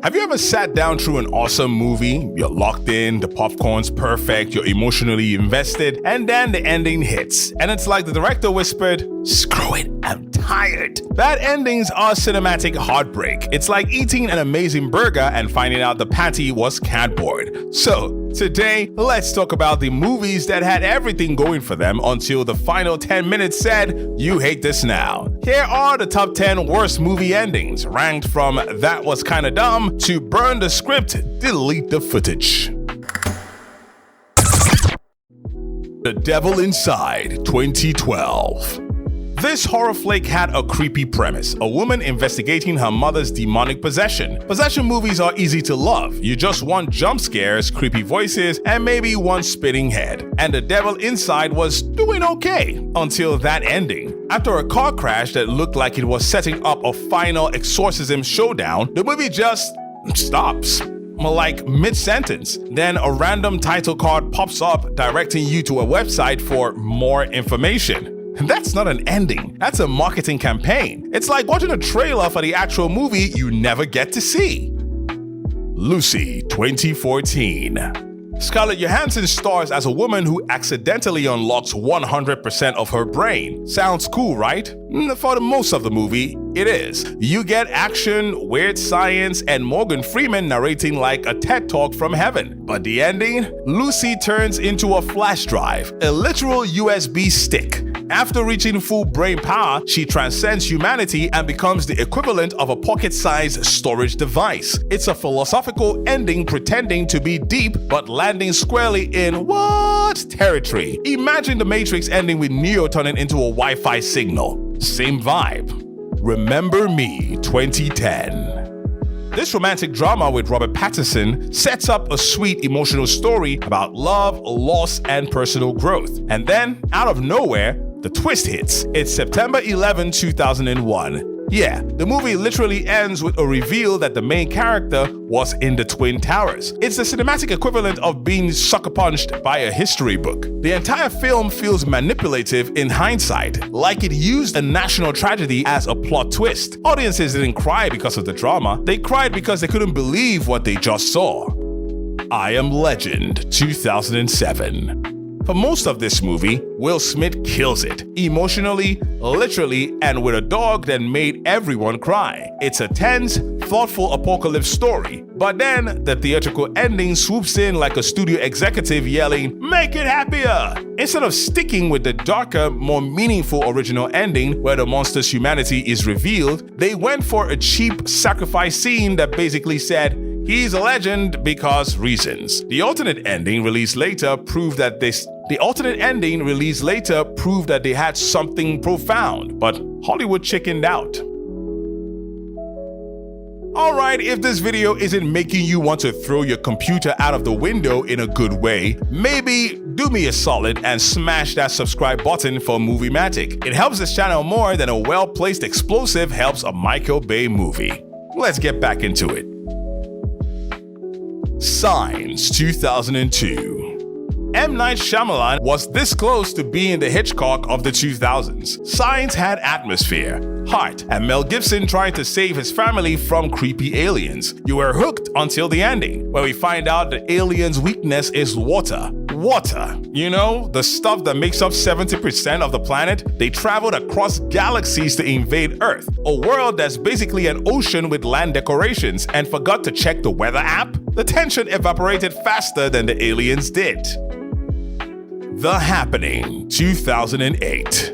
Have you ever sat down through an awesome movie? You're locked in, the popcorn's perfect, you're emotionally invested, and then the ending hits. And it's like the director whispered, "Screw it, I'm tired." Bad endings are cinematic heartbreak. It's like eating an amazing burger and finding out the patty was cardboard. So, today, let's talk about the movies that had everything going for them until the final 10 minutes said, "You hate this now." Here are the top 10 worst movie endings, ranked from "that was kinda dumb" to "burn the script, delete the footage." The Devil Inside, 2012. This horror flick had a creepy premise, a woman investigating her mother's demonic possession. Possession movies are easy to love. You just want jump scares, creepy voices, and maybe one spitting head. And The Devil Inside was doing okay until that ending. After a car crash that looked like it was setting up a final exorcism showdown, the movie just stops. Like mid-sentence. Then a random title card pops up directing you to a website for more information. That's not an ending, that's a marketing campaign. It's like watching a trailer for the actual movie you never get to see. Lucy, 2014. Scarlett Johansson stars as a woman who accidentally unlocks 100% of her brain. Sounds cool, right? For the most of the movie, it is. You get action, weird science, and Morgan Freeman narrating like a TED Talk from heaven. But the ending? Lucy turns into a flash drive, a literal USB stick. After reaching full brain power, she transcends humanity and becomes the equivalent of a pocket-sized storage device. It's a philosophical ending pretending to be deep, but landing squarely in what territory? Imagine the Matrix ending with Neo turning into a Wi-Fi signal. Same vibe. Remember Me, 2010. This romantic drama with Robert Pattinson sets up a sweet emotional story about love, loss, and personal growth. And then, out of nowhere, the twist hits. It's September 11, 2001. Yeah, the movie literally ends with a reveal that the main character was in the Twin Towers. It's the cinematic equivalent of being sucker punched by a history book. The entire film feels manipulative in hindsight, like it used a national tragedy as a plot twist. Audiences didn't cry because of the drama, they cried because they couldn't believe what they just saw. I Am Legend, 2007. For most of this movie, Will Smith kills it, emotionally, literally, and with a dog that made everyone cry. It's a tense, thoughtful apocalypse story, but then the theatrical ending swoops in like a studio executive yelling, "Make it happier!" Instead of sticking with the darker, more meaningful original ending where the monster's humanity is revealed, they went for a cheap sacrifice scene that basically said, "He's a legend because reasons." The alternate ending released later proved that they had something profound, but Hollywood chickened out. Alright, if this video isn't making you want to throw your computer out of the window in a good way, maybe do me a solid and smash that subscribe button for Moviematic. It helps this channel more than a well-placed explosive helps a Michael Bay movie. Let's get back into it. Signs, 2002. M. Night Shyamalan was this close to being the Hitchcock of the 2000s. Signs had atmosphere, heart, and Mel Gibson trying to save his family from creepy aliens. You were hooked until the ending, where we find out the aliens' weakness is water. Water. You know, the stuff that makes up 70% of the planet? They traveled across galaxies to invade Earth, a world that's basically an ocean with land decorations, and forgot to check the weather app? The tension evaporated faster than the aliens did. The Happening, 2008.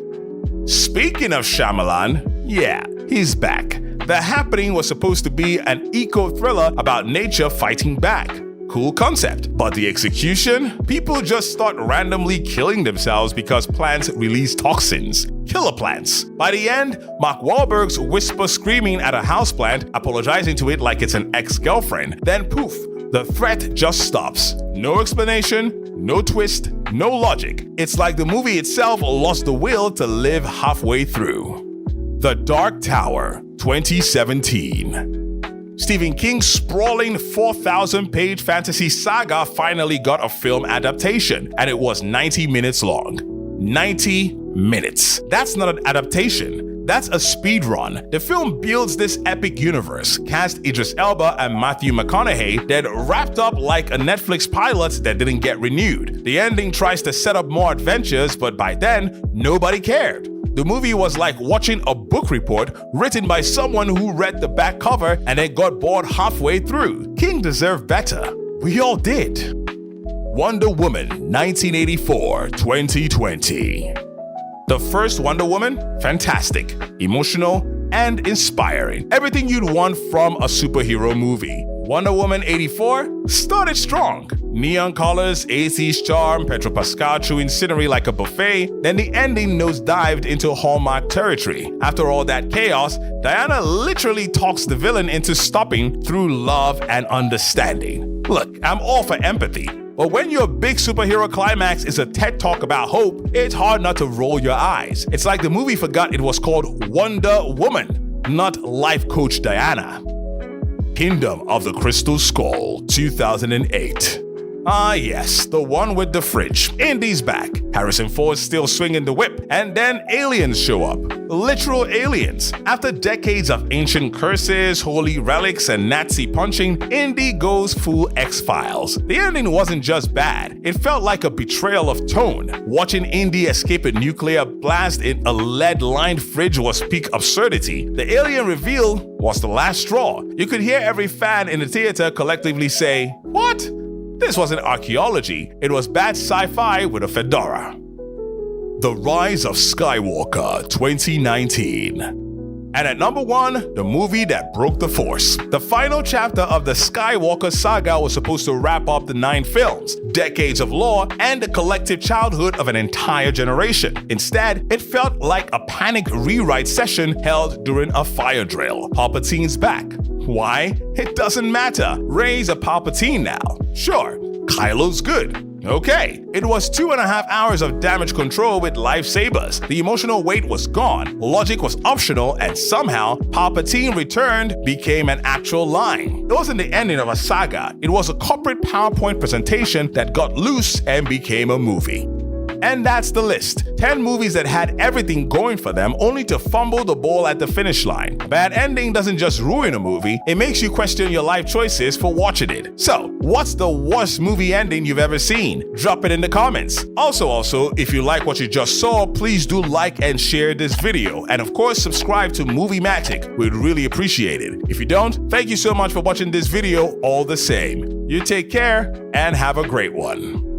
Speaking of Shyamalan, yeah, he's back. The Happening was supposed to be an eco-thriller about nature fighting back. Cool concept, but the execution? People just start randomly killing themselves because plants release toxins. Killer plants. By the end, Mark Wahlberg's whisper screaming at a houseplant, apologizing to it like it's an ex-girlfriend. Then poof, the threat just stops. No explanation, no twist, no logic. It's like the movie itself lost the will to live halfway through. The Dark Tower, 2017. Stephen King's sprawling 4,000-page fantasy saga finally got a film adaptation, and it was 90 minutes long. 90 minutes. That's not an adaptation. That's a speed run. The film builds this epic universe, cast Idris Elba and Matthew McConaughey, then wrapped up like a Netflix pilot that didn't get renewed. The ending tries to set up more adventures, but by then, nobody cared. The movie was like watching a book report written by someone who read the back cover and then got bored halfway through. King deserved better. We all did. Wonder Woman 1984-2020. The first Wonder Woman? Fantastic, emotional, and inspiring. Everything you'd want from a superhero movie. Wonder Woman 84 started strong. Neon colors, 80s charm, Pedro Pascal chewing scenery like a buffet. Then the ending nosedived into Hallmark territory. After all that chaos, Diana literally talks the villain into stopping through love and understanding. Look, I'm all for empathy. But when your big superhero climax is a TED Talk about hope, it's hard not to roll your eyes. It's like the movie forgot it was called Wonder Woman, not Life Coach Diana. Kingdom of the Crystal Skull, 2008. Ah yes, the one with the fridge. Indy's back. Harrison Ford's still swinging the whip. And then aliens show up. Literal aliens. After decades of ancient curses, holy relics, and Nazi punching, Indy goes full X-Files. The ending wasn't just bad. It felt like a betrayal of tone. Watching Indy escape a nuclear blast in a lead-lined fridge was peak absurdity. The alien reveal was the last straw. You could hear every fan in the theater collectively say, "What? This wasn't archaeology, it was bad sci-fi with a fedora." The Rise of Skywalker 2019. And at number 1, the movie that broke the Force. The final chapter of the Skywalker saga was supposed to wrap up the 9 films, decades of lore, and the collective childhood of an entire generation. Instead, it felt like a panic rewrite session held during a fire drill. Palpatine's back. Why? It doesn't matter. Rey's a Palpatine now. Sure, Kylo's good. Okay, it was 2.5 hours of damage control with lightsabers. The emotional weight was gone, logic was optional, and somehow Palpatine returned became an actual line. It wasn't the ending of a saga, it was a corporate PowerPoint presentation that got loose and became a movie. And that's the list. 10 movies that had everything going for them only to fumble the ball at the finish line. A bad ending doesn't just ruin a movie, it makes you question your life choices for watching it. So, what's the worst movie ending you've ever seen? Drop it in the comments. Also, if you like what you just saw, please do like and share this video. And of course, subscribe to Movie Magic. We'd really appreciate it. If you don't, thank you so much for watching this video all the same. You take care and have a great one.